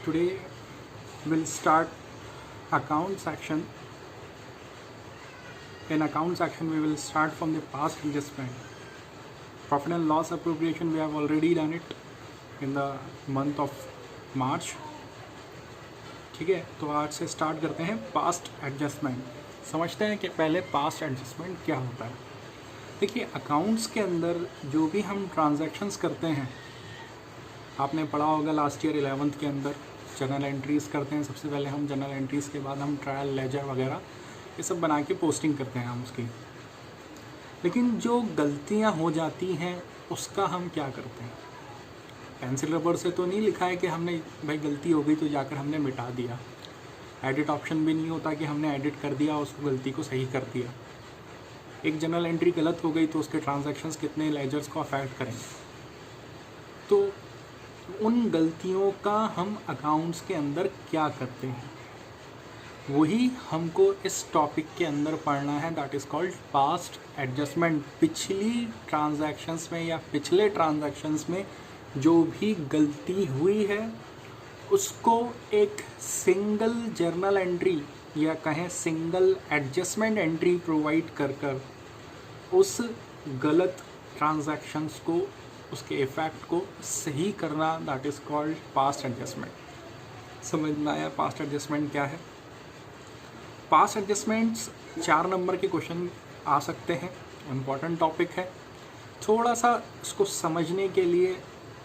Today we'll start account section. In account section we will start from the past adjustment. Profit and loss appropriation we have already done it in the month of March. ठीक है, तो आज से start करते हैं past adjustment. समझते हैं कि पहले पास्ट एडजस्टमेंट क्या होता है. देखिए, अकाउंट्स के अंदर जो भी हम ट्रांजैक्शंस करते हैं, आपने पढ़ा होगा लास्ट ईयर 11th के अंदर जर्नल एंट्रीज़ करते हैं. सबसे पहले हम जर्नल एंट्रीज़ के बाद हम ट्रायल लेजर वगैरह ये सब बना के पोस्टिंग करते हैं हम उसकी. लेकिन जो गलतियां हो जाती हैं उसका हम क्या करते हैं. पेंसिल रबर से तो नहीं लिखा है कि हमने भाई गलती हो गई तो जाकर हमने मिटा दिया. एडिट ऑप्शन भी नहीं होता कि हमने एडिट कर दिया, उसको गलती को सही कर दिया. एक जर्नल एंट्री गलत हो गई तो उसके ट्रांजैक्शंस कितने लेजर्स को अफेक्ट करेंगे. तो उन गलतियों का हम अकाउंट्स के अंदर क्या करते हैं, वही हमको इस टॉपिक के अंदर पढ़ना है. That is called past adjustment. पिछली ट्रांजैक्शंस में या पिछले ट्रांजैक्शंस में जो भी गलती हुई है उसको एक सिंगल जर्नल एंट्री या कहें सिंगल एडजस्टमेंट एंट्री प्रोवाइड कर कर उस गलत ट्रांजैक्शंस को, उसके इफ़ेक्ट को सही करना. That is called past adjustment. समझ में आया पास्ट एडजस्टमेंट क्या है. पास्ट एडजस्टमेंट्स 4 नंबर के क्वेश्चन आ सकते हैं. इम्पॉर्टेंट टॉपिक है. थोड़ा सा इसको समझने के लिए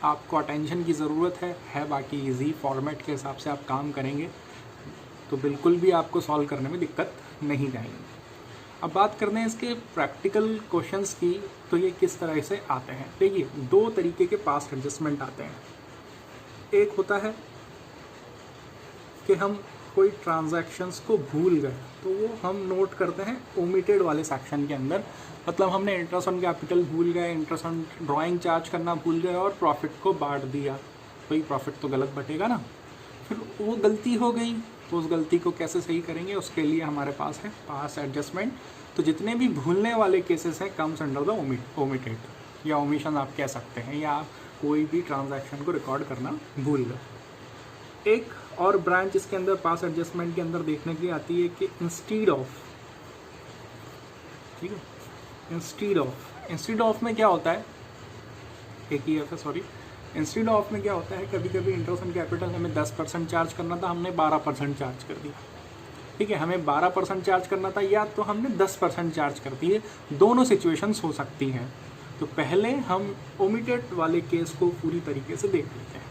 आपको अटेंशन की ज़रूरत है. बाकी इजी फॉर्मेट के हिसाब से आप काम करेंगे तो बिल्कुल भी आपको सॉल्व करने में दिक्कत नहीं जाएगी. अब बात करते हैं इसके प्रैक्टिकल क्वेश्चंस की. तो ये किस तरह से आते हैं. देखिए, 2 तरीके के पास्ट एडजस्टमेंट आते हैं. एक होता है कि हम कोई ट्रांजैक्शंस को भूल गए तो वो हम नोट करते हैं ओमिटेड वाले सेक्शन के अंदर. मतलब हमने इंटरेस्ट ऑन कैपिटल भूल गए, इंटरेस्ट ऑन ड्राइंग चार्ज करना भूल गए और प्रॉफिट को बांट दिया. भाई प्रॉफिट तो गलत बटेगा ना. फिर वो गलती हो गई तो उस गलती को कैसे सही करेंगे, उसके लिए हमारे पास है पास्ट एडजस्टमेंट. तो जितने भी भूलने वाले केसेस हैं कम्स अंडर द ओमिटेड या ओमिशन आप कह सकते हैं, या आप कोई भी ट्रांजैक्शन को रिकॉर्ड करना भूल गए. एक और ब्रांच इसके अंदर पास्ट एडजस्टमेंट के अंदर देखने की आती है कि इंस्टीड ऑफ, ठीक है, इंस्टीड ऑफ में क्या होता है, एक ही है सॉरी. इंस्टीड ऑफ में क्या होता है, कभी कभी इंटरेस्ट ऑन कैपिटल हमें 10% चार्ज करना था, हमने 12% चार्ज कर दिया. ठीक है, हमें 12% चार्ज करना था या तो हमने 10% चार्ज कर दिए. दोनों सिचुएशंस हो सकती हैं. तो पहले हम ओमिटेड वाले केस को पूरी तरीके से देख लेते हैं.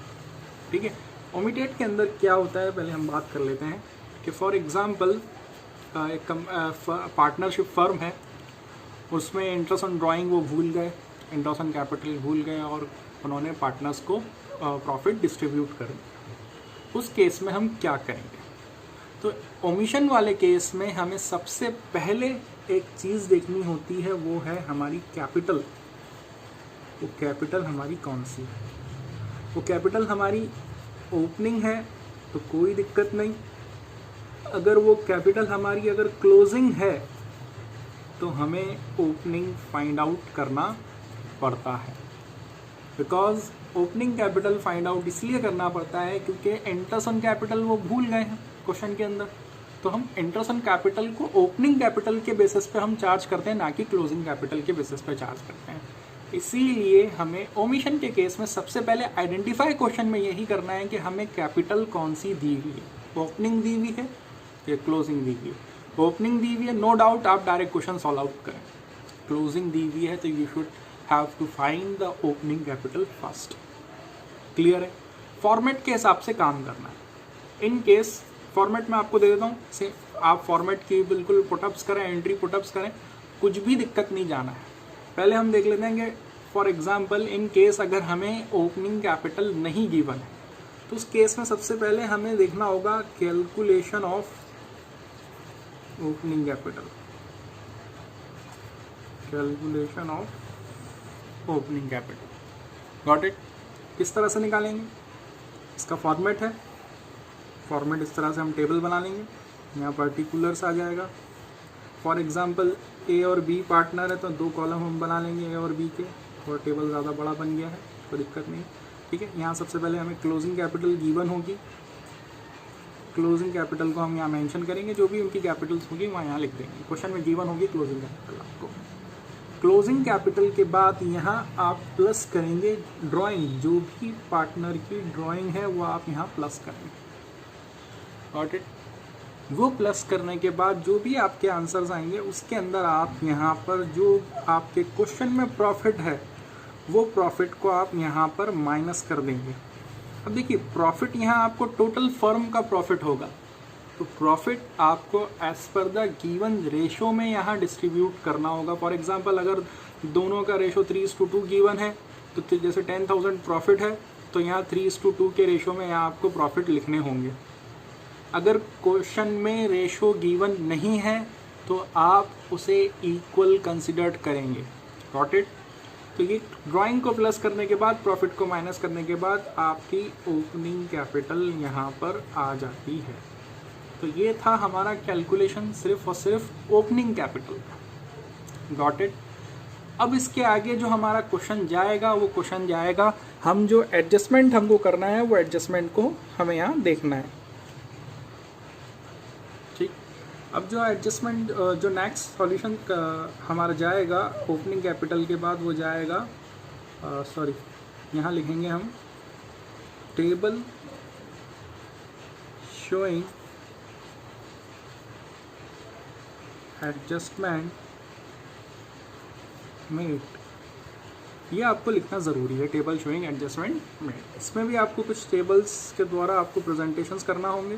ठीक है, ओमिटेड के अंदर क्या होता है पहले हम बात कर लेते हैं कि फॉर एग्जांपल एक पार्टनरशिप फर्म है, उसमें इंटरेस्ट ऑन ड्राइंग वो भूल गए, इंटरेस्ट ऑन कैपिटल भूल गए और उन्होंने पार्टनर्स को प्रॉफिट डिस्ट्रीब्यूट कर दिया. उस केस में हम क्या करेंगे. तो ओमिशन वाले केस में हमें सबसे पहले एक चीज़ देखनी होती है, वो है हमारी कैपिटल. वो कैपिटल हमारी कौन सी है. वो कैपिटल हमारी ओपनिंग है तो कोई दिक्कत नहीं. अगर वो कैपिटल हमारी अगर क्लोजिंग है तो हमें ओपनिंग फाइंड आउट करना पड़ता है. Because opening capital find out इसलिए करना पड़ता है क्योंकि इंटरेस्ट ऑन कैपिटल वो भूल गए हैं क्वेश्चन के अंदर. तो हम इंटरेस्ट ऑन कैपिटल को ओपनिंग कैपिटल के बेसिस पे हम चार्ज करते हैं, ना कि क्लोजिंग कैपिटल के बेसिस पे चार्ज करते हैं. इसीलिए हमें ओमिशन के केस में सबसे पहले आइडेंटिफाई क्वेश्चन में यही करना है कि हमें कैपिटल कौन सी दी हुई है, ओपनिंग दी हुई है या क्लोजिंग दी हुई है. ओपनिंग दी हुई है, नो डाउट आप डायरेक्ट क्वेश्चन सॉल्व आउट करें. क्लोजिंग दी हुई है तो you should have to find the opening capital first. Clear है. फॉर्मेट के हिसाब से काम करना है. इन केस फॉर्मेट में आपको दे देता हूँ, से आप फॉर्मेट की बिल्कुल पुटअप्स करें, एंट्री पुटअप्स करें, कुछ भी दिक्कत नहीं जाना है. पहले हम देख लेते हैं कि फॉर एग्जांपल इन केस अगर हमें ओपनिंग कैपिटल नहीं गिवन है तो उस केस में सबसे पहले हमें देखना होगा calculation of opening capital. Calculation of opening capital. Got it. किस तरह से निकालेंगे, इसका फॉर्मेट है. फॉर्मेट इस तरह से हम टेबल बना लेंगे. यहाँ पर्टिकुलर्स आ जाएगा. फॉर एग्जांपल ए और बी पार्टनर है तो 2 कॉलम हम बना लेंगे ए और बी के, और टेबल ज़्यादा बड़ा बन गया है, कोई दिक्कत नहीं. ठीक है, यहाँ सबसे पहले हमें क्लोजिंग कैपिटल गिवन होगी, क्लोजिंग कैपिटल को हम यहाँ मेंशन करेंगे, जो भी उनकी कैपिटल्स होगी वहाँ यहाँ लिख देंगे। क्वेश्चन में गिवन होगी क्लोजिंग कैपिटल आपको। क्लोजिंग कैपिटल के बाद यहाँ आप प्लस करेंगे ड्राइंग, जो भी पार्टनर की ड्राइंग है वो आप यहाँ प्लस करेंगे। Got it? वो प्लस करने के बाद जो भी आपके आंसर्स आएंगे उसके अंदर आप यहाँ पर जो आपके क्वेश्चन में प्रॉफिट है वो प्रॉफिट को आप यहाँ पर माइनस कर देंगे। अब देखिए प्रॉफिट यहाँ आपको टोटल फर्म का प्रॉफिट होगा, तो प्रॉफिट आपको as per the given ratio में यहाँ डिस्ट्रीब्यूट करना होगा। फॉर एग्जांपल अगर दोनों का रेशो 3:2 गिवन है तो जैसे 10,000 प्रॉफिट है तो यहाँ 3:2 के रेशो में यहाँ आपको प्रॉफिट लिखने होंगे। अगर क्वेश्चन में रेशो गिवन नहीं है तो आप उसे इक्वल कंसिडर्ड करेंगे। Got it? तो ये ड्राइंग को प्लस करने के बाद प्रॉफिट को माइनस करने के बाद आपकी ओपनिंग कैपिटल यहाँ पर आ जाती है। तो ये था हमारा कैलकुलेशन सिर्फ और सिर्फ ओपनिंग कैपिटल का। Got it? अब इसके आगे जो हमारा क्वेश्चन जाएगा वो क्वेश्चन जाएगा, हम जो एडजस्टमेंट हमको करना है वो एडजस्टमेंट को हमें यहाँ देखना है। ठीक, अब जो एडजस्टमेंट जो नेक्स्ट सॉल्यूशन हमारा जाएगा ओपनिंग कैपिटल के बाद वो जाएगा यहाँ लिखेंगे हम टेबल शोइंग एडजस्टमेंट मेट। ये आपको लिखना ज़रूरी है, टेबल शोइंग एडजस्टमेंट मेट। इसमें भी आपको कुछ टेबल्स के द्वारा आपको प्रेजेंटेशंस करना होंगे।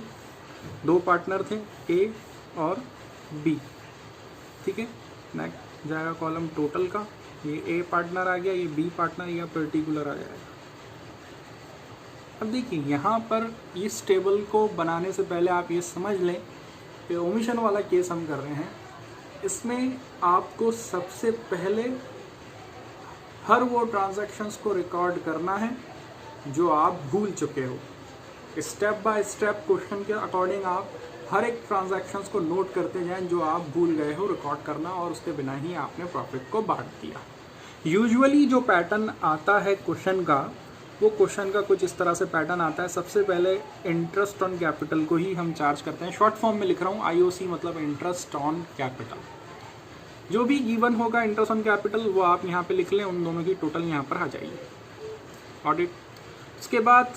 दो पार्टनर थे ए और बी, ठीक है। नेक्स्ट जाएगा कॉलम टोटल का, ये ए पार्टनर आ गया, ये बी पार्टनर या पर्टिकुलर आ जाएगा। अब देखिए यहाँ पर इस टेबल को बनाने से पहले आप ये समझ लें कि ओमिशन वाला केस हम कर रहे हैं, इसमें आपको सबसे पहले हर वो ट्रांजैक्शंस को रिकॉर्ड करना है जो आप भूल चुके हो। स्टेप बाय स्टेप क्वेश्चन के अकॉर्डिंग आप हर एक ट्रांजैक्शंस को नोट करते जाएं जो आप भूल गए हो रिकॉर्ड करना, और उसके बिना ही आपने प्रॉफिट को बांट दिया। यूजुअली जो पैटर्न आता है क्वेश्चन का, वो क्वेश्चन का कुछ इस तरह से पैटर्न आता है। सबसे पहले इंटरेस्ट ऑन कैपिटल को ही हम चार्ज करते हैं। शॉर्ट फॉर्म में लिख रहा हूँ, IOC मतलब इंटरेस्ट ऑन कैपिटल। जो भी गिवन होगा इंटरेस्ट ऑन कैपिटल वो आप यहाँ पे लिख लें, उन दोनों की टोटल यहाँ पर आ जाएगी। ऑडिट, उसके बाद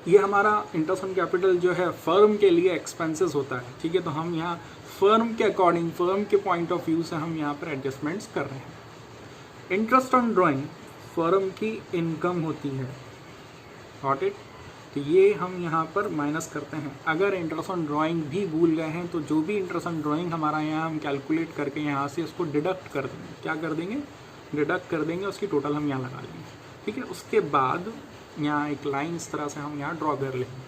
ये हमारा इंटरेस्ट ऑन कैपिटल जो है फर्म के लिए एक्सपेंसेस होता है, ठीक है। तो हम यहाँ फर्म के अकॉर्डिंग, फर्म के पॉइंट ऑफ व्यू से हम यहाँ पर एडजस्टमेंट्स कर रहे हैं। इंटरेस्ट ऑन ड्राइंग फर्म की इनकम होती है। ऑडिट, तो ये हम यहाँ पर माइनस करते हैं। अगर इंटरेस्ट ऑन ड्राइंग भी भूल गए हैं तो जो भी इंटरेस्ट ऑन ड्राइंग हमारा यहाँ हम कैलकुलेट करके यहाँ से उसको डिडक्ट कर देंगे। क्या कर देंगे? डिडक्ट कर देंगे, उसकी टोटल हम यहाँ लगा लेंगे, ठीक है। उसके बाद यहाँ एक लाइन इस तरह से हम यहाँ ड्रॉ कर लेंगे।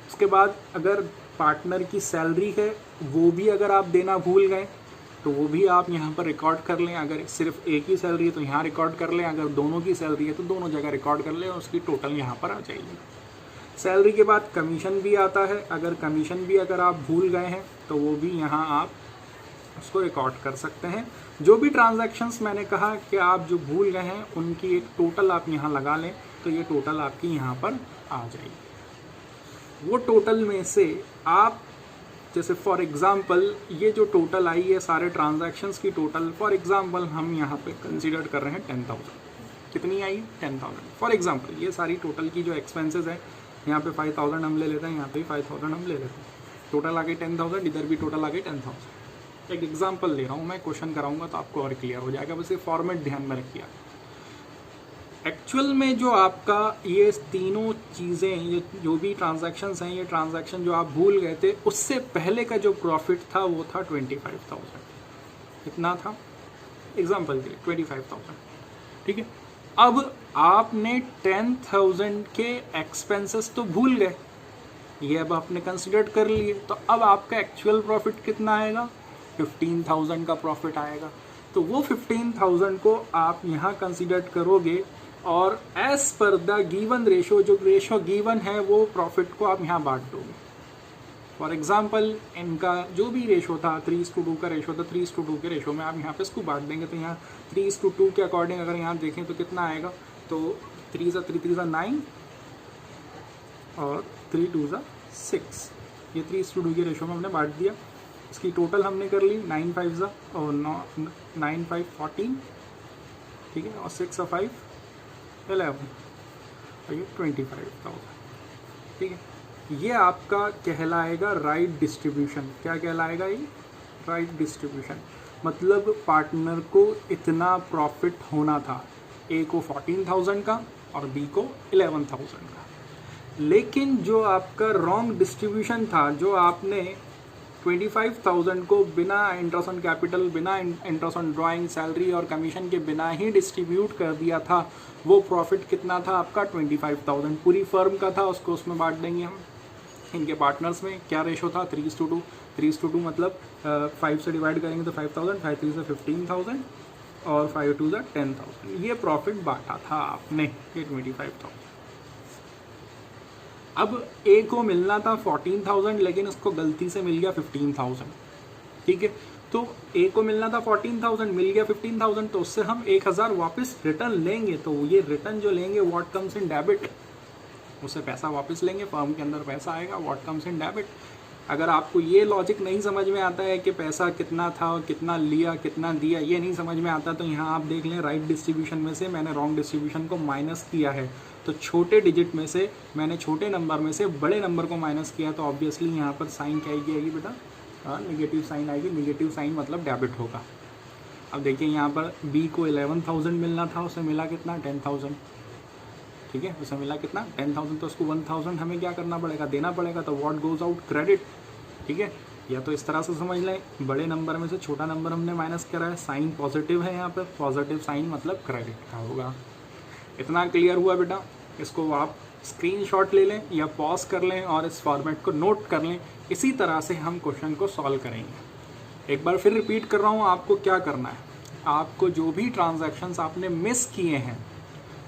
उसके बाद अगर पार्टनर की सैलरी है वो भी अगर आप देना भूल गए तो वो भी आप यहाँ पर रिकॉर्ड कर लें। अगर सिर्फ एक ही सैलरी है तो यहाँ रिकॉर्ड कर लें, अगर दोनों की सैलरी है तो दोनों जगह रिकॉर्ड कर लें, उसकी टोटल यहाँ पर आ जाएगी। सैलरी के बाद कमीशन भी आता है, अगर कमीशन भी अगर आप भूल गए हैं तो वो भी यहाँ आप उसको रिकॉर्ड कर सकते हैं। जो भी ट्रांजैक्शंस मैंने कहा कि आप जो भूल गए हैं उनकी एक टोटल आप यहाँ लगा लें तो ये टोटल आपकी यहाँ पर आ जाएगी। वो टोटल में से आप जैसे फॉर एग्जांपल ये जो टोटल आई है सारे ट्रांजैक्शंस की टोटल, फॉर एग्जांपल हम यहाँ पे कंसीडर कर रहे हैं 10,000। कितनी आई? 10,000 फॉर एग्जांपल। ये सारी टोटल की जो एक्सपेंसेस है यहाँ पे 5,000 हम ले लेते हैं, यहाँ पे 5,000 हम ले लेते हैं, टोटल आ गई 10,000, इधर भी टोटल आ गई 10,000। एक एग्जांपल दे रहा हूँ मैं, क्वेश्चन कराऊंगा तो आपको और क्लियर हो जाएगा, बस ये फॉर्मेट ध्यान में रखिए। एक्चुअल में जो आपका ये तीनों चीज़ें, ये जो भी ट्रांजैक्शंस हैं, ये ट्रांजैक्शन जो आप भूल गए थे उससे पहले का जो प्रॉफिट था वो था 25,000। कितना था? एग्जांपल दिए 25,000, ठीक है। अब आपने 10,000 के एक्सपेंसेस तो भूल गए, ये अब आपने कंसिडर कर लिए, तो अब आपका एक्चुअल प्रॉफिट कितना आएगा? 15,000 का प्रॉफिट आएगा। तो वो 15,000 को आप यहाँ कंसिडर करोगे और as per the given ratio, जो रेशो गिवन है वो प्रॉफिट को आप यहाँ बांट दोगे। फॉर एग्जाम्पल इनका जो भी रेशो था 3:2 का रेशो था, 3:2 के रेशो में आप यहाँ पे इसको बांट देंगे। तो यहाँ 3:2 के अकॉर्डिंग अगर यहाँ देखें तो कितना आएगा? तो 3 × 3 = 9 और 3 × 2 = 6। ये 3:2 के रेशो में हमने बांट दिया। इसकी टोटल हमने कर ली 9 5 और 9 5 14, ठीक है, और 6 और 5 11 और ये 25,000, ठीक है। ये आपका कहलाएगा राइट डिस्ट्रीब्यूशन। क्या कहलाएगा ये? Right distribution. मतलब पार्टनर को इतना प्रॉफिट होना था, ए को 14,000 का और बी को 11,000 का। लेकिन जो आपका रॉन्ग डिस्ट्रीब्यूशन था, जो आपने 25,000 को बिना इंटरेस्ट ऑन कैपिटल, बिना इंटरेस्ट ऑन ड्राइंग, सैलरी और कमीशन के बिना ही डिस्ट्रीब्यूट कर दिया था, वो प्रॉफिट कितना था आपका? 25,000 पूरी फर्म का था। उसको उसमें बांट देंगे हम इनके पार्टनर्स में। क्या रेशो था? 3:2। 3:2 मतलब 5 से डिवाइड करेंगे तो 5,000, 5 3 से 15,000 और 5 2 से 10,000। ये प्रॉफिट बांटा था आपने, ये 25,000। अब ए को मिलना था 14,000, लेकिन उसको गलती से मिल गया 15,000, ठीक है। तो ए को मिलना था 14,000, मिल गया 15,000, तो उससे हम 1,000 वापस रिटर्न लेंगे। तो ये रिटर्न जो लेंगे व्हाट कम्स इन डेबिट, उससे पैसा वापस लेंगे, फर्म के अंदर पैसा आएगा, व्हाट कम्स इन डेबिट। अगर आपको ये लॉजिक नहीं समझ में आता है कि पैसा कितना था और कितना लिया, कितना दिया, ये नहीं समझ में आता, तो यहाँ आप देख लें राइट डिस्ट्रीब्यूशन में से मैंने रॉन्ग डिस्ट्रीब्यूशन को माइनस किया है। तो छोटे डिजिट में से मैंने छोटे नंबर में से बड़े नंबर को माइनस किया, तो ऑब्वियसली यहाँ पर साइन क्या आएगी बेटा? नेगेटिव साइन आएगी। नेगेटिव साइन मतलब डेबिट होगा। अब देखिए यहाँ पर बी को 11,000 मिलना था, उसे मिला कितना? 10,000, ठीक है। उसे मिला कितना? 10,000। तो उसको 1,000 हमें क्या करना पड़ेगा? देना पड़ेगा। तो व्हाट गोज आउट? क्रेडिट, ठीक है। या तो इस तरह से समझ लें, बड़े नंबर में से छोटा नंबर हमने माइनस करा है, साइन पॉजिटिव है यहाँ पर, पॉजिटिव साइन मतलब क्रेडिट का होगा। इतना क्लियर हुआ बेटा? इसको आप स्क्रीनशॉट ले लें या पॉज कर लें और इस फॉर्मेट को नोट कर लें। इसी तरह से हम क्वेश्चन को सॉल्व करेंगे। एक बार फिर रिपीट कर रहा हूँ, आपको क्या करना है? आपको जो भी ट्रांजैक्शंस आपने मिस किए हैं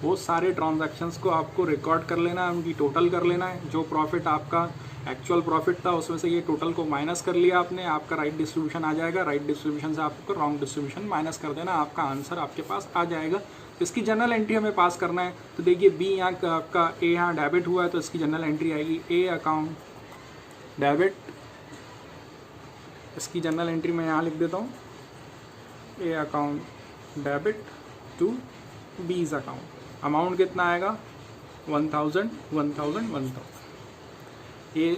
वो सारे ट्रांजैक्शंस को आपको रिकॉर्ड कर लेना है, उनकी टोटल कर लेना है। जो प्रॉफिट आपका एक्चुअल प्रॉफिट था उसमें से ये टोटल को माइनस कर लिया आपने, आपका राइट डिस्ट्रीब्यूशन आ जाएगा। राइट डिस्ट्रीब्यूशन से आपको रॉन्ग डिस्ट्रीब्यूशन माइनस कर देना, आपका आंसर आपके पास आ जाएगा। इसकी जनरल एंट्री हमें पास करना है। तो देखिए बी यहाँ आपका ए यहाँ डेबिट हुआ है, तो इसकी जनरल एंट्री आएगी ए अकाउंट डेबिट। इसकी जनरल एंट्री मैं यहाँ लिख देता हूँ, A account debit to B's account. Amount कितना आएगा? 1,000 1,000 1,000। ये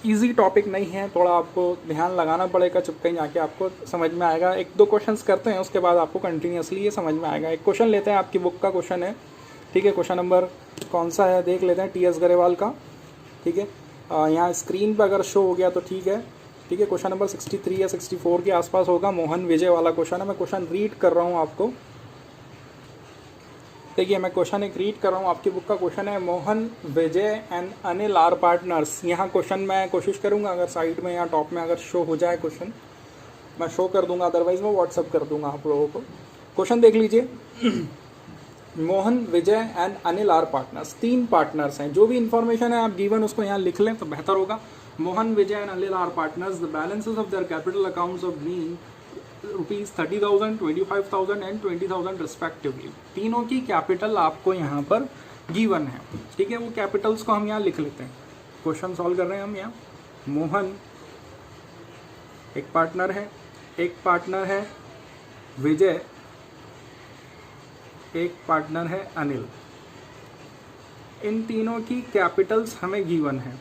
इजी टॉपिक नहीं है, थोड़ा आपको ध्यान लगाना पड़ेगा, चुप कहीं जाके आपको समझ में आएगा। 1-2 क्वेश्चंस करते हैं, उसके बाद आपको कंटिन्यूसली ये समझ में आएगा। एक क्वेश्चन लेते हैं, आपकी बुक का क्वेश्चन है, ठीक है। क्वेश्चन नंबर कौन सा है देख लेते हैं, TS गरेवाल का, ठीक है। यहाँ स्क्रीन पर अगर शो हो गया तो ठीक है, ठीक है। क्वेश्चन नंबर 63 या 64 के आसपास होगा, मोहन विजय वाला क्वेश्चन है। मैं क्वेश्चन रीड कर रहा हूँ आपको, देखिए मैं क्वेश्चन एक रीड कर रहा हूँ, आपकी बुक का क्वेश्चन है, Mohan Vijay and Anil are partners. यहाँ क्वेश्चन मैं कोशिश करूँगा अगर साइड में या टॉप में अगर शो हो जाए क्वेश्चन, मैं शो कर दूंगा, अदरवाइज मैं व्हाट्सअप कर दूंगा आप लोगों को। क्वेश्चन देख लीजिए, Mohan Vijay and Anil are partners, 3 partners हैं। जो भी इन्फॉर्मेशन है आप गिवन उसको यहाँ लिख लें तो बेहतर होगा। Mohan Vijay and Anil are partners, the balances of their capital accounts of being ₹30,000, 25,000 and 20,000 respectively. तीनों की कैपिटल आपको यहाँ पर गिवन है, ठीक है। वो कैपिटल्स को हम यहाँ लिख लेते हैं। क्वेश्चन सॉल्व कर रहे हैं हम यहाँ। मोहन एक पार्टनर है, एक पार्टनर है विजय, एक पार्टनर है अनिल। इन तीनों की कैपिटल्स हमें गिवन है।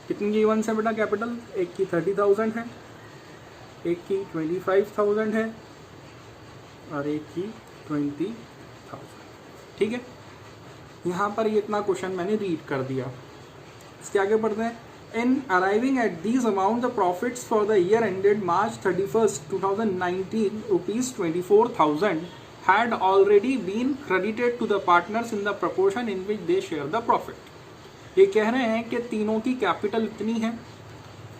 कितनी गिवन है बेटा कैपिटल? एक की 30,000 है, एक की 25,000 है और एक की 20,000, ठीक है। यहाँ पर ये इतना क्वेश्चन मैंने रीड कर दिया। इसके आगे बढ़ते हैं। In arriving at these amount the profits for the year ended March 31, 2019 ₹24,000 had already been credited to the partners in the proportion in which they share the profit। ये कह रहे हैं कि तीनों की कैपिटल इतनी है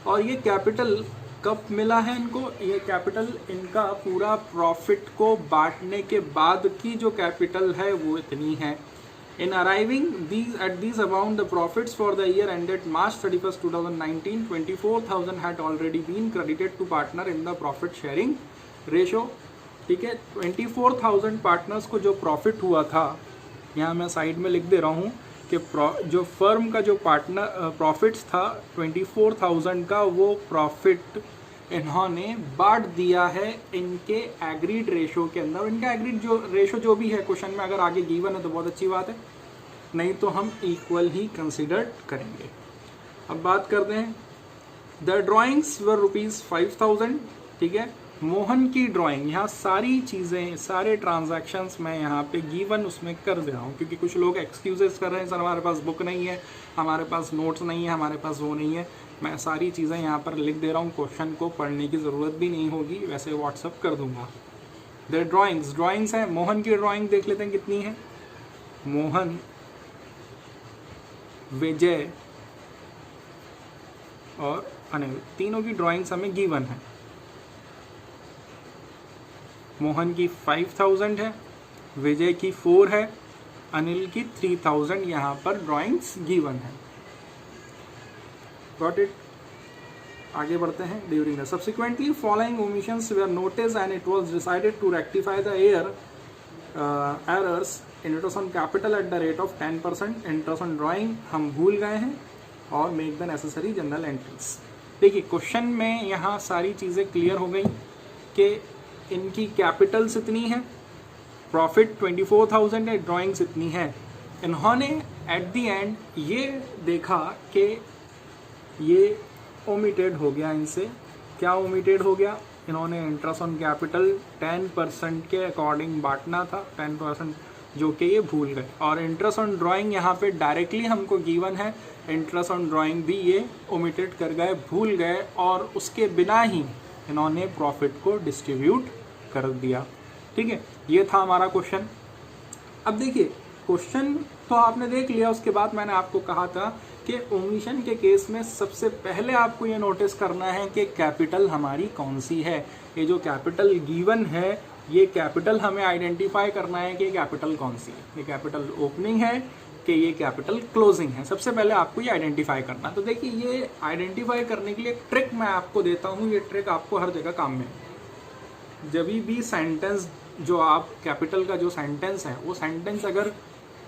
और ये कैपिटल कब मिला है इनको? ये कैपिटल इनका पूरा प्रॉफिट को बांटने के बाद की जो कैपिटल है वो इतनी है। In arriving at these amount the profits for the year ended March 31, 2019 24,000 had already been credited to partner in the profit sharing ratio, ठीक है। 24,000 पार्टनर्स को जो प्रॉफिट हुआ था, यहाँ मैं साइड में लिख दे रहा हूँ कि जो फर्म का जो पार्टनर प्रॉफिट्स था 24,000 का, वो प्रॉफिट इन्होंने बांट दिया है इनके एग्रीड रेशो के अंदर। इनका एग्रीड जो रेशो जो भी है क्वेश्चन में अगर आगे गिवन है तो बहुत अच्छी बात है, नहीं तो हम इक्वल ही कंसिडर करेंगे। अब बात करते हैं, द ड्राइंग्स वर ₹5,000। ठीक है, मोहन की ड्राइंग, यहाँ सारी चीज़ें सारे ट्रांजैक्शंस मैं यहाँ पे गिवन उसमें कर दे रहा हूँ, क्योंकि कुछ लोग एक्सक्यूजेस कर रहे हैं, सर हमारे पास बुक नहीं है, हमारे पास नोट्स नहीं है, हमारे पास वो नहीं है। मैं सारी चीज़ें यहाँ पर लिख दे रहा हूँ, क्वेश्चन को पढ़ने की ज़रूरत भी नहीं होगी, वैसे व्हाट्सअप कर दूंगा। द ड्राइंग्स है, मोहन की ड्राइंग देख लेते हैं कितनी है। मोहन, विजय और अनिल, तीनों की ड्राइंग्स हमें गिवन है। मोहन की 5,000 है, विजय की 4 है, अनिल की 3,000 यहाँ पर ड्राइंग्स गिवन है। Got it. आगे बढ़ते हैं। During the subsequently following omissions were notice and it was decided to rectify the errors interest on capital at the rate of 10%। Interest on drawing हम भूल गए हैं और make the necessary journal entries. देखिए question में यहाँ सारी चीज़ें क्लियर हो गई कि इनकी कैपिटल्स इतनी है, प्रॉफिट 24,000 है, ड्राइंग्स इतनी है। इन्होंने एट द एंड ये देखा कि ये ओमिटेड हो गया इनसे। क्या ओमिटेड हो गया? इन्होंने इंटरेस्ट ऑन कैपिटल 10% के अकॉर्डिंग बांटना था, 10%, जो कि ये भूल गए। और इंटरेस्ट ऑन ड्राइंग यहाँ पे डायरेक्टली हमको गिवन है, इंटरेस्ट ऑन ड्राइंग भी ये ओमिटेड कर गए, भूल गए, और उसके बिना ही इन्होंने प्रॉफिट को डिस्ट्रीब्यूट कर दिया। ठीक है, ये था हमारा क्वेश्चन। अब देखिए क्वेश्चन तो आपने देख लिया, उसके बाद मैंने आपको कहा था कि ओमिशन के केस में सबसे पहले आपको ये नोटिस करना है कि कैपिटल हमारी कौन सी है। ये जो कैपिटल गिवन है, ये कैपिटल हमें आइडेंटिफाई करना है कि कैपिटल कौन सी है। ये कैपिटल ओपनिंग है कि ये कैपिटल क्लोजिंग है, सबसे पहले आपको ये आइडेंटिफाई करना। तो देखिए ये आइडेंटिफाई करने के लिए एक ट्रिक मैं आपको देता हूँ, ये ट्रिक आपको हर जगह काम में। जब भी सेंटेंस जो आप कैपिटल का जो सेंटेंस है, वो सेंटेंस अगर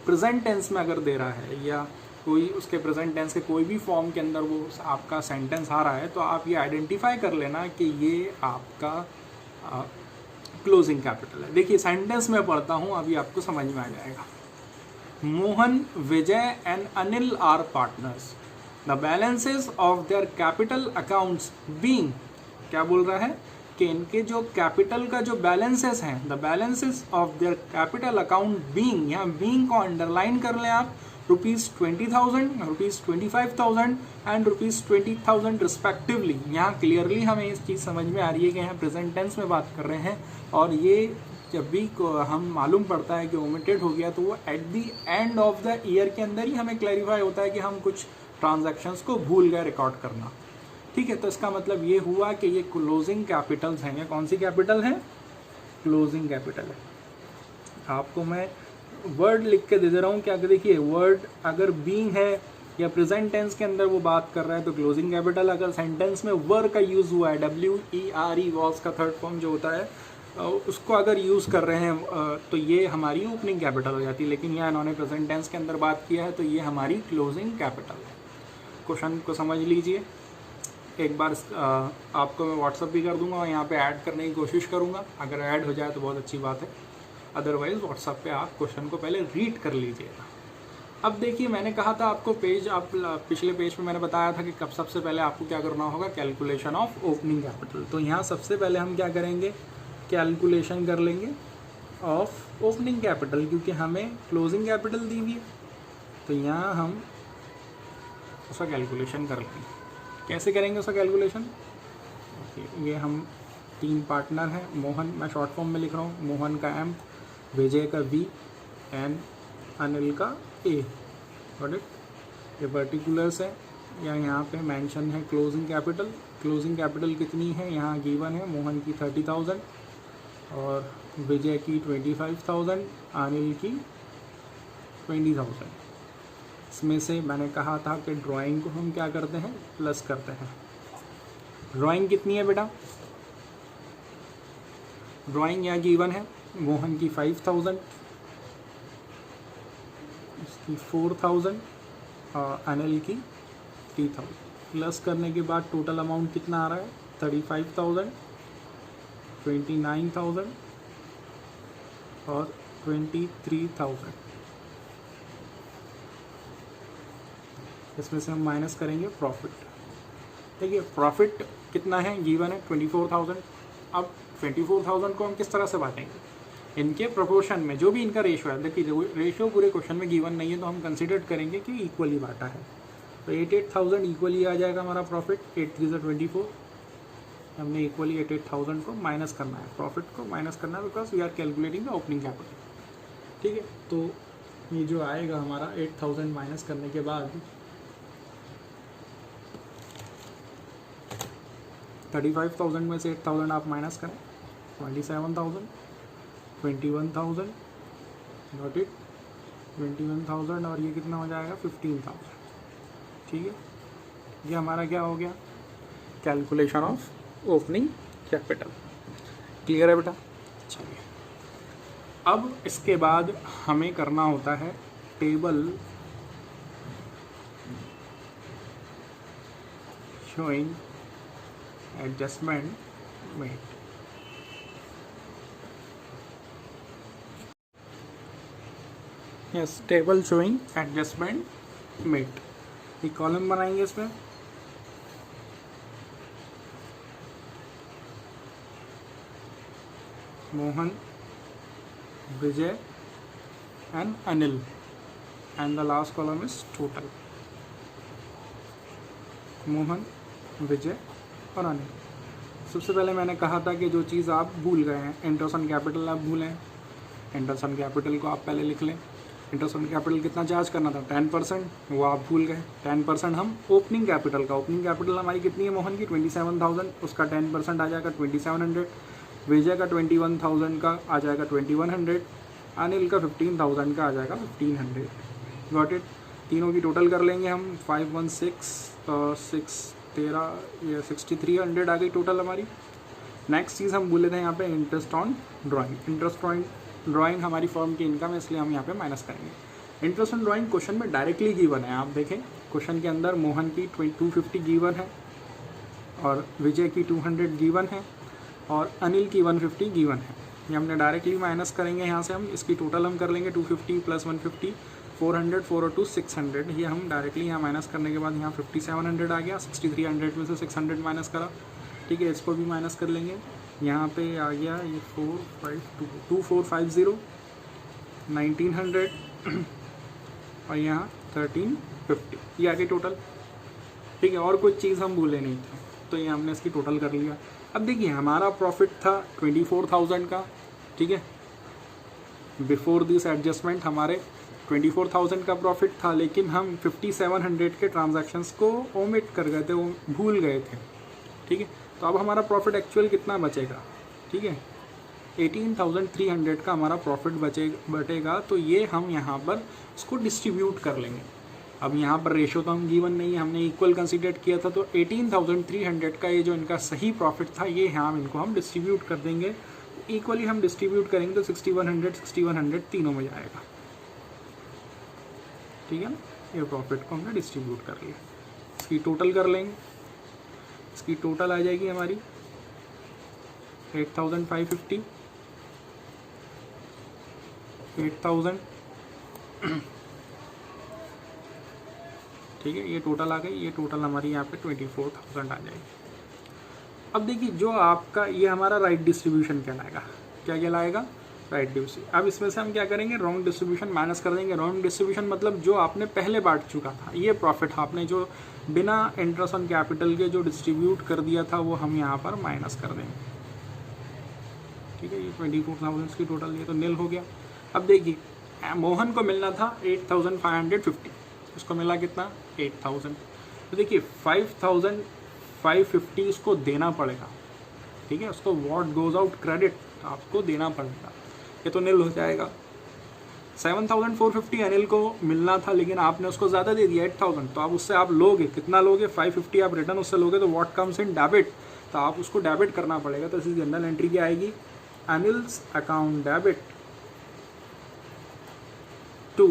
प्रेजेंट टेंस में अगर दे रहा है या कोई उसके प्रेजेंट टेंस के कोई भी फॉर्म के अंदर वो आपका सेंटेंस आ रहा है, तो आप ये आइडेंटिफाई कर लेना कि ये आपका क्लोजिंग कैपिटल है। देखिए सेंटेंस में पढ़ता हूँ, अभी आपको समझ में आ जाएगा। Mohan, Vijay and Anil are partners. The balances of their capital accounts being, क्या बोल रहा है कि इनके जो कैपिटल का जो बैलेंसेस हैं, the balances of their capital account being, यहाँ बीइंग को अंडरलाइन कर लें आप, ₹20,000, ₹25,000 एंड ₹20,000 रिस्पेक्टिवली। यहाँ क्लियरली हमें इस चीज़ समझ में आ रही है कि यहाँ प्रेजेंट टेंस में बात कर रहे हैं, और ये जब भी हम मालूम पड़ता है कि ओमिटेड हो गया, तो वो at the end of the year के अंदर ही हमें क्लैरिफाई होता है कि हम कुछ ट्रांजैक्शंस को भूल गए रिकॉर्ड करना। ठीक है, तो इसका मतलब ये हुआ कि ये क्लोजिंग कैपिटल्स हैं। ये कौन सी कैपिटल है? क्लोजिंग कैपिटल है। आपको मैं वर्ड लिख के दे दे रहा हूँ, क्या देखिए वर्ड अगर बीइंग है या प्रेजेंट टेंस के अंदर वो बात कर रहा है तो क्लोजिंग कैपिटल, अगर सेंटेंस में वर का यूज़ हुआ है, WERE वॉज का थर्ड फॉर्म जो होता है, उसको अगर यूज़ कर रहे हैं तो ये हमारी ओपनिंग कैपिटल हो जाती है। लेकिन यहाँ इन्होंने प्रेजेंट टेंस के अंदर बात किया है तो ये हमारी क्लोजिंग कैपिटल है। क्वेश्चन को समझ लीजिए एक बार, आपको मैं व्हाट्सअप भी कर दूंगा और यहाँ पे ऐड करने की कोशिश करूँगा। अगर ऐड हो जाए तो बहुत अच्छी बात है, अदरवाइज़ व्हाट्सअप पे आप क्वेश्चन को पहले रीड कर लीजिएगा। अब देखिए मैंने कहा था आपको पेज, आप पिछले पेज पे मैंने बताया था कि कब सबसे पहले आपको क्या करना होगा, कैलकुलेशन ऑफ ओपनिंग कैपिटल। तो यहाँ सबसे पहले हम क्या करेंगे, कैलकुलेशन कर लेंगे ऑफ ओपनिंग कैपिटल, क्योंकि हमें क्लोजिंग कैपिटल दी हुई है। तो यहाँ हम उसका कैलकुलेशन कर लेंगे। कैसे करेंगे उसका कैलकुलेशन? ये हम 3 पार्टनर हैं, मोहन, मैं शॉर्ट फॉर्म में लिख रहा हूँ, मोहन का M, विजय का V एंड अनिल का A। Got it. ये पर्टिकुलर्स है या यहाँ पे मेंशन है क्लोजिंग कैपिटल। क्लोजिंग कैपिटल कितनी है यहाँ गिवन है, मोहन की 30,000 और विजय की 25,000, अनिल की 20,000। इसमें से मैंने कहा था कि ड्राइंग को हम क्या करते हैं, प्लस करते हैं। ड्राइंग कितनी है बेटा? ड्राइंग यहाँ गिवन है, मोहन की 5,000, इसकी 4000 और अनिल की 3000। प्लस करने के बाद टोटल अमाउंट कितना आ रहा है 35,000, 29,000 और 23,000। इसमें से हम माइनस करेंगे प्रॉफिट। देखिए प्रॉफिट कितना है, गिवन है 24,000। अब 24,000 को हम किस तरह से बांटेंगे, इनके प्रोपोर्शन में जो भी इनका रेशो है। देखिए रेशो पूरे क्वेश्चन में गिवन नहीं है तो हम कंसिडर करेंगे कि इक्वली बांटा है। तो 88,000 इक्वली आ जाएगा हमारा प्रॉफिट, 8 3 24। हमने इक्वली 88,000 को माइनस करना है, प्रॉफिट को माइनस करना है, because we are calculating the opening capital. ठीक है, तो ये जो आएगा हमारा 8,000 माइनस करने के बाद 35,000 में से 8,000 आप माइनस करें, 27,000, 21,000, नोट इट, 21,000 और ये कितना हो जाएगा 15,000। ठीक है, ये हमारा क्या हो गया, calculation of opening capital. Clear है बेटा? चलिए, अब इसके बाद हमें करना होता है table showing adjustment made. Yes, table showing adjustment made. एक कॉलम बनाएंगे इसमें, Mohan, Vijay and Anil, and the last column is total. Mohan, Vijay और अनिल। सबसे पहले मैंने कहा था कि जो चीज़ आप भूल गए हैं, इंटरेस्ट ऑन कैपिटल आप भूलें। इंटरेस्ट ऑन कैपिटल को आप पहले लिख लें। इंटरेस्ट ऑन कैपिटल कितना चार्ज करना था 10%, वो आप भूल गए। 10% हम ओपनिंग कैपिटल का, ओपनिंग कैपिटल हमारी कितनी है मोहन की 27,000, उसका 10% आ जाएगा 2,700। विजय का 21,000 का आ जाएगा 2,100। अनिल का 15,000 का आ जाएगा 1,500। Got it? तीनों की टोटल कर लेंगे हम, 516 6 13 ये 6,300 आ गई टोटल हमारी। नेक्स्ट चीज़ हम बोले थे यहाँ पे interest on drawing. Interest on drawing हमारी फर्म की इनकम है, इसलिए हम यहाँ पे माइनस करेंगे। इंटरेस्ट ऑन ड्राइंग क्वेश्चन में डायरेक्टली गिवन है, आप देखें क्वेश्चन के अंदर मोहन की 250 गिवन है और विजय की 200 गिवन है और अनिल की 150 गिवन है। ये हमने डायरेक्टली माइनस करेंगे यहाँ से, हम इसकी टोटल हम कर लेंगे 250 प्लस 150 400 402 600। ये हम डायरेक्टली यहाँ माइनस करने के बाद यहाँ 5700 आ गया। 6,300 में से 600 माइनस करा। ठीक है, इसको भी माइनस कर लेंगे। यहाँ पे आ गया ये 2450 1900 और यहाँ 1350, ये आ गई टोटल। ठीक है, और कुछ चीज़ हम भूले नहीं थे तो ये हमने इसकी टोटल कर लिया। अब देखिए हमारा प्रॉफिट था 24,000 का। ठीक है, बिफोर दिस एडजस्टमेंट हमारे 24,000 का प्रॉफिट था, लेकिन हम 5700 के ट्रांजैक्शंस को ओमिट कर गए थे, वो भूल गए थे। ठीक है, तो अब हमारा प्रॉफिट एक्चुअल कितना बचेगा? ठीक है, 18,300 का हमारा प्रॉफिट बचेगा। तो ये हम यहाँ पर इसको डिस्ट्रीब्यूट कर लेंगे। अब यहाँ पर रेशो तो हम गिवन नहीं है, हमने इक्वल कंसीडर किया था। तो 18,300 का ये जो इनका सही प्रॉफिट था, ये हम इनको हम डिस्ट्रीब्यूट कर देंगे। इक्वली हम डिस्ट्रीब्यूट करेंगे तो 6,100 6,100 तीनों में जाएगा। ठीक है ना, ये प्रॉफिट को हमने डिस्ट्रीब्यूट कर लिया। इसकी टोटल कर लेंगे, इसकी टोटल आ जाएगी हमारी 8,550 8,000। ठीक है, ये टोटल आ गई। ये टोटल हमारी यहाँ पे 24,000 आ जाएगी। अब देखिए जो आपका ये हमारा राइट डिस्ट्रीब्यूशन कहलाएगा। क्या कहलाएगा? Right distribution. अब इसमें से हम क्या करेंगे, रॉन्ग डिस्ट्रीब्यूशन माइनस कर देंगे। रॉन्ग डिस्ट्रीब्यूशन मतलब जो आपने पहले बांट चुका था, ये प्रॉफिट आपने जो बिना इंटरेस्ट ऑन कैपिटल के जो डिस्ट्रीब्यूट कर दिया था, वो हम यहाँ पर माइनस कर देंगे। ठीक है, ये 24,000 की टोटल, ये तो नील हो गया। अब देखिए मोहन को मिलना था 8,550, उसको मिला कितना 8,000। तो देखिए 5,550 उसको देना पड़ेगा। ठीक है, उसको व्हाट गोज आउट क्रेडिट आपको देना पड़ेगा, ये तो नील हो जाएगा। 7,450 अनिल को मिलना था, लेकिन आपने उसको ज़्यादा दे दिया 8,000। तो अब उससे आप लोगे कितना लोगे, 550 आप रिटर्न उससे लोगे, तो व्हाट कम्स इन डेबिट, तो आप उसको डेबिट करना पड़ेगा। तो इसकी जनरल एंट्री क्या आएगी, Anil's account debit to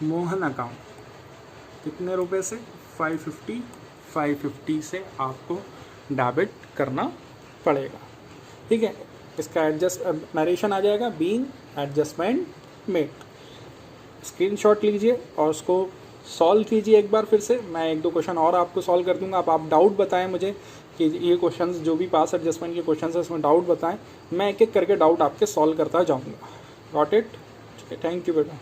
Mohan account कितने रुपए से 550 से आपको डेबिट करना पड़ेगा। ठीक है, इसका एडजस्ट नरेशन आ जाएगा, बीइंग एडजस्टमेंट मेड। स्क्रीनशॉट लीजिए और उसको सॉल्व कीजिए एक बार फिर से। मैं एक दो क्वेश्चन और आपको सॉल्व कर दूंगा। आप डाउट बताएं मुझे कि ये क्वेश्चंस जो भी पास एडजस्टमेंट के क्वेश्चंस है उसमें डाउट बताएं, मैं एक एक करके डाउट आपके सॉल्व करता जाऊंगा। Got it? थैंक यू बेटा।